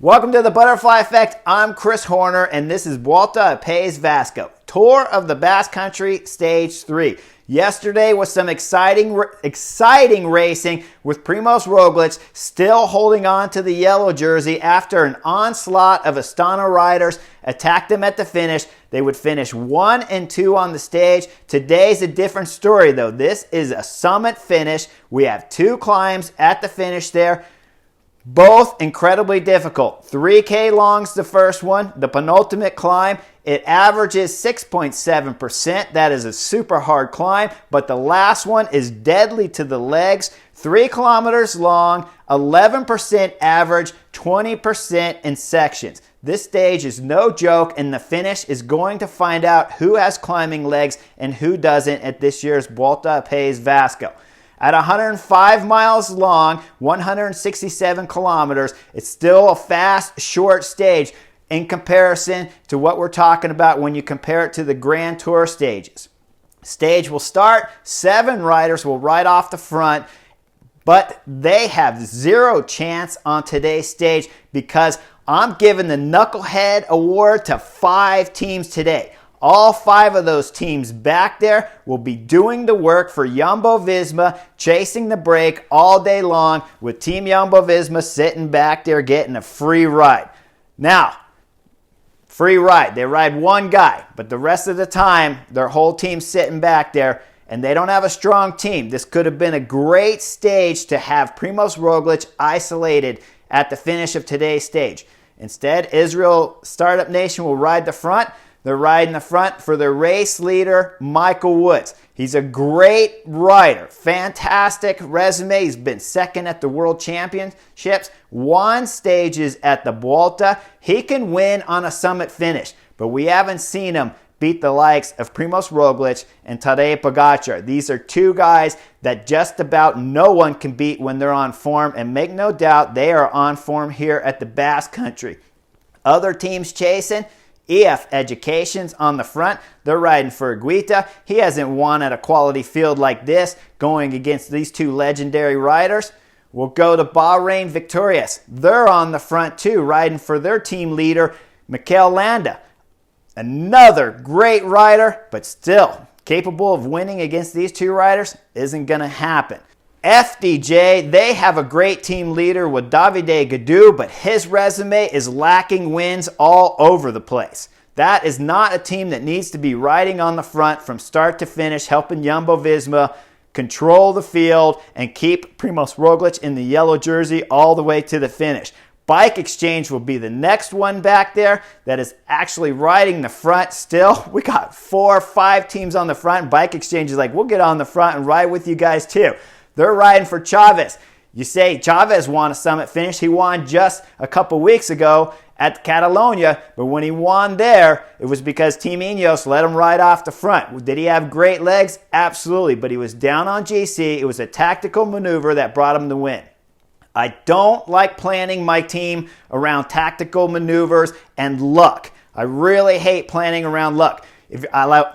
Welcome to the Butterfly Effect. I'm Chris Horner, and this is Vuelta a País Vasco, Tour of the Basque Country, Stage 3. Yesterday was some exciting racing with Primos Roglic still holding on to the yellow jersey after an onslaught of Astana riders attacked him at the finish. They would finish 1 and 2 on the stage. Today's a different story, though. This is a summit finish. We have 2 climbs at the finish there. Both incredibly difficult. 3K long's the first one, the penultimate climb. It averages 6.7%. That is a super hard climb, but the last one is deadly to the legs. 3 kilometers long, 11% average, 20% in sections. This stage is no joke, and the finish is going to find out who has climbing legs and who doesn't at this year's Vuelta a País Vasco. At 105 miles long, 167 kilometers, it's still a fast, short stage in comparison to what we're talking about when you compare it to the Grand Tour stages. Stage will start, 7 riders will ride off the front, but they have 0 chance on today's stage because I'm giving the Knucklehead Award to 5 teams today. All 5 of those teams back there will be doing the work for Jumbo-Visma, chasing the break all day long with Team Jumbo-Visma sitting back there getting a free ride. Now, free ride. They ride one guy, but the rest of the time, their whole team's sitting back there, and they don't have a strong team. This could have been a great stage to have Primos Roglic isolated at the finish of today's stage. Instead, Israel Startup Nation will ride the front. They're riding the front for their race leader, Michael Woods. He's a great rider. Fantastic resume. He's been second at the World Championships. 1 stages at the Vuelta. He can win on a summit finish, but we haven't seen him beat the likes of Primos Roglic and Tadej Pogačar. These are 2 guys that just about no one can beat when they're on form, and make no doubt they are on form here at the Basque Country. Other teams chasing, EF Education's on the front. They're riding for Guita. He hasn't won at a quality field like this going against these 2 legendary riders. We'll go to Bahrain Victorious. They're on the front too, riding for their team leader, Mikel Landa. Another great rider, but still capable of winning against these 2 riders isn't going to happen. FDJ, they have a great team leader with Davide Gaudu, but his resume is lacking wins all over the place. That is not a team that needs to be riding on the front from start to finish, helping Jumbo-Visma control the field and keep Primos Roglic in the yellow jersey all the way to the finish. Bike Exchange will be the next one back there that is actually riding the front still. We got 4 or 5 teams on the front. Bike Exchange is like, we'll get on the front and ride with you guys too. They're riding for Chavez. You say Chavez won a summit finish. He won just a couple weeks ago at Catalonia, but when he won there, it was because Team Ineos let him ride off the front. Did he have great legs? Absolutely, but he was down on GC. It was a tactical maneuver that brought him the win. I don't like planning my team around tactical maneuvers and luck. I really hate planning around luck.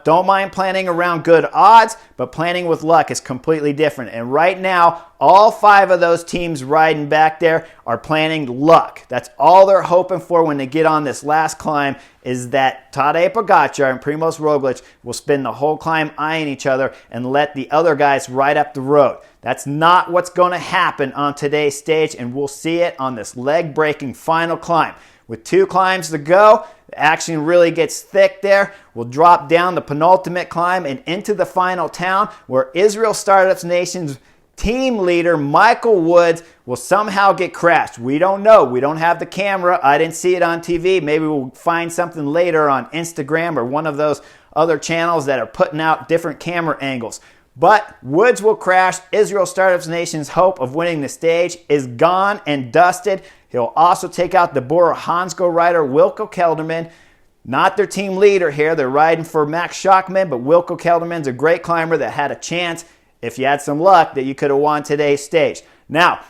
Don't mind planning around good odds, but planning with luck is completely different. And right now, all 5 of those teams riding back there are planning luck. That's all they're hoping for when they get on this last climb, is that Tadej Pogačar and Primos Roglic will spend the whole climb eyeing each other and let the other guys ride up the road. That's not what's going to happen on today's stage, and we'll see it on this leg-breaking final climb. With 2 climbs to go, the action really gets thick there. We'll drop down the penultimate climb and into the final town where Israel Startup Nation's team leader, Michael Woods, will somehow get crashed. We don't know. We don't have the camera. I didn't see it on TV. Maybe we'll find something later on Instagram or one of those other channels that are putting out different camera angles. But Woods will crash. Israel Startup Nation's hope of winning the stage is gone and dusted. He'll also take out the Bora Hansgrohe rider, Wilco Kelderman. Not their team leader here. They're riding for Max Schachmann, but Wilco Kelderman's a great climber that had a chance, if you had some luck, that you could have won today's stage. Now,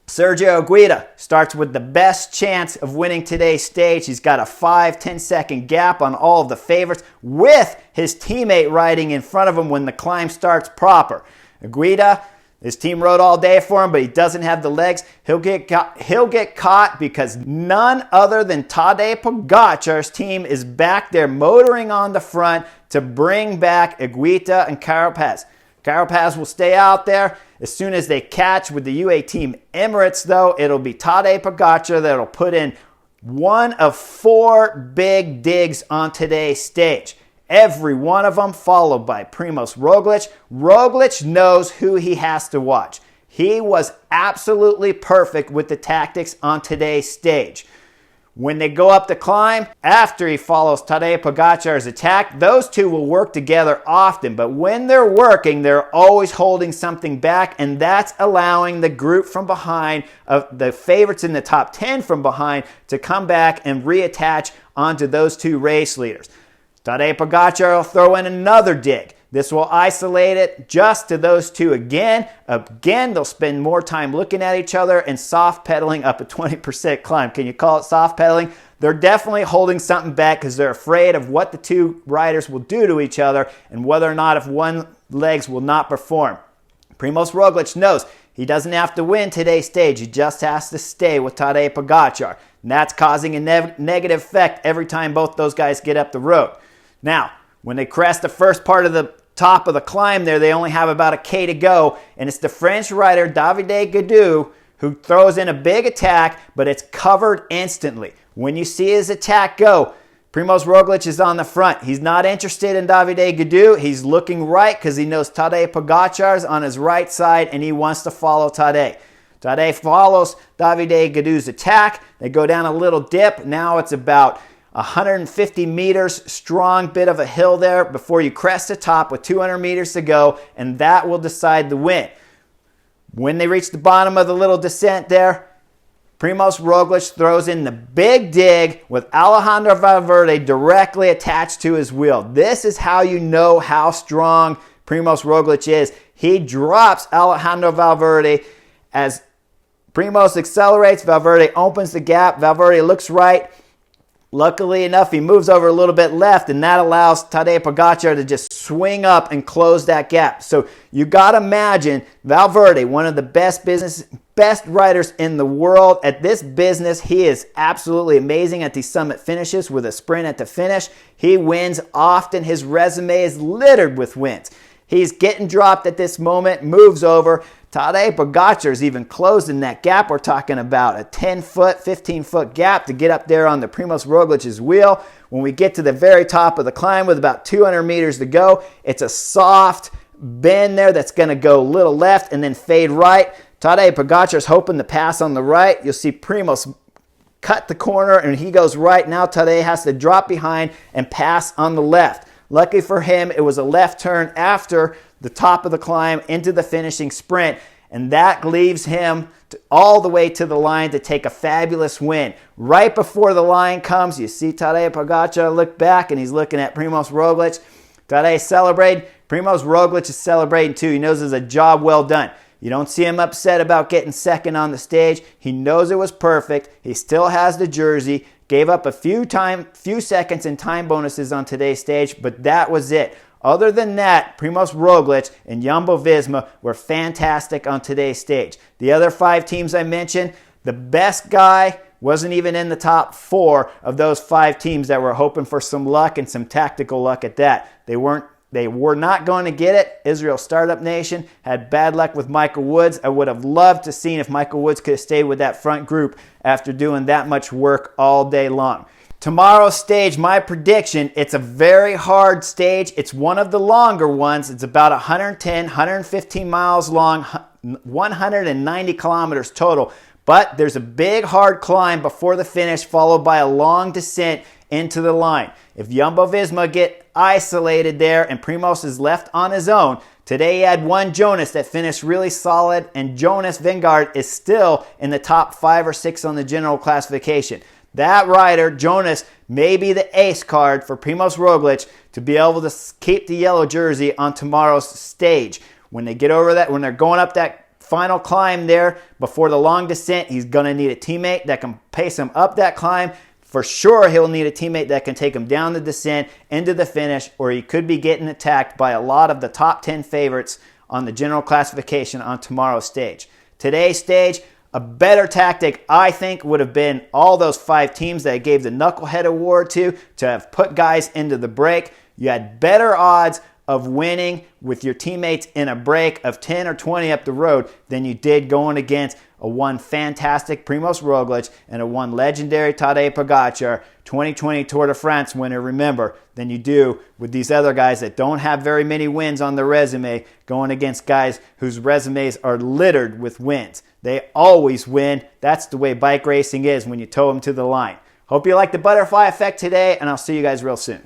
Sergio Guida starts with the best chance of winning today's stage. He's got a 5-10 second gap on all of the favorites with his teammate riding in front of him when the climb starts proper. Guida His team rode all day for him, but he doesn't have the legs. He'll get caught because none other than Tadej Pogacar's team is back there motoring on the front to bring back Higuita and Carapaz. Carapaz will stay out there. As soon as they catch with the UAE Team Emirates, though, it'll be Tadej Pogacar that'll put in one of 4 big digs on today's stage. Every one of them followed by Primos Roglic. Roglic knows who he has to watch. He was absolutely perfect with the tactics on today's stage. When they go up the climb, after he follows Tadej Pogacar's attack, those two will work together often. But when they're working, they're always holding something back, and that's allowing the group from behind, of the favorites in the top 10 from behind, to come back and reattach onto those two race leaders. Tadej Pogacar will throw in another dig. This will isolate it just to those two again. Again, they'll spend more time looking at each other and soft pedaling up a 20% climb. Can you call it soft pedaling? They're definitely holding something back because they're afraid of what the two riders will do to each other and whether or not if one legs will not perform. Primos Roglic knows he doesn't have to win today's stage. He just has to stay with Tadej Pogacar. And that's causing a negative effect every time both those guys get up the road. Now, when they crest the first part of the top of the climb there, they only have about a K to go, and it's the French rider Davide Gaudu who throws in a big attack, but it's covered instantly. When you see his attack go, Primos Roglic is on the front. He's not interested in Davide Gaudu. He's looking right because he knows Tadej Pogacar's on his right side, and he wants to follow Tadej. Tadej follows Davide Gaudu's attack. They go down a little dip. Now it's about 150 meters, strong bit of a hill there before you crest the top with 200 meters to go, and that will decide the win. When they reach the bottom of the little descent there, Primos Roglic throws in the big dig with Alejandro Valverde directly attached to his wheel. This is how you know how strong Primos Roglic is. He drops Alejandro Valverde as Primos accelerates. Valverde opens the gap. Valverde looks right. Luckily enough, he moves over a little bit left, and that allows Tadej Pogacar to just swing up and close that gap. So you got to imagine Valverde, one of the best riders in the world at this business. He is absolutely amazing at these summit finishes with a sprint at the finish. He wins often. His resume is littered with wins. He's getting dropped at this moment, moves over. Tadej Pogacar's even closing that gap. We're talking about a 10-foot, 15-foot gap to get up there on the Primos Roglic's wheel. When we get to the very top of the climb with about 200 meters to go, it's a soft bend there that's going to go a little left and then fade right. Tadej Pogacar's hoping to pass on the right. You'll see Primos cut the corner and he goes right. Now Tadej has to drop behind and pass on the left. Lucky for him, it was a left turn after the top of the climb into the finishing sprint, and that leaves him all the way to the line to take a fabulous win. Right before the line comes, you see Tadej Pogacar look back, and he's looking at Primos Roglic. Tadej celebrated. Primos Roglic is celebrating too. He knows it's a job well done. You don't see him upset about getting second on the stage. He knows it was perfect. He still has the jersey. Gave up a few seconds in time bonuses on today's stage, but that was it. Other than that, Primos Roglic and Jumbo-Visma were fantastic on today's stage. The other 5 teams I mentioned, the best guy wasn't even in the top 4 of those 5 teams that were hoping for some luck and some tactical luck at that. They were not going to get it. Israel Startup Nation had bad luck with Michael Woods. I would have loved to seen if Michael Woods could have stayed with that front group after doing that much work all day long. Tomorrow's stage, my prediction, it's a very hard stage. It's one of the longer ones. It's about 110, 115 miles long, 190 kilometers total. But there's a big hard climb before the finish, followed by a long descent into the line. If Jumbo-Visma get isolated there and Primos is left on his own, today he had one Jonas that finished really solid, and Jonas Vingegaard is still in the top 5 or 6 on the general classification. That rider, Jonas, may be the ace card for Primos Roglic to be able to keep the yellow jersey on tomorrow's stage. When they get over that, when they're going up that final climb there before the long descent, he's going to need a teammate that can pace him up that climb. For sure, he'll need a teammate that can take him down the descent into the finish, or he could be getting attacked by a lot of the top 10 favorites on the general classification on tomorrow's stage. Today's stage, a better tactic, I think, would have been all those 5 teams that I gave the Knucklehead Award to have put guys into the break. You had better odds of winning with your teammates in a break of 10 or 20 up the road than you did going against a one fantastic Primos Roglic and a one legendary Tadej Pogacar 2020 Tour de France winner, remember, than you do with these other guys that don't have very many wins on their resume going against guys whose resumes are littered with wins. They always win. That's the way bike racing is when you tow them to the line. Hope you like the butterfly effect today, and I'll see you guys real soon.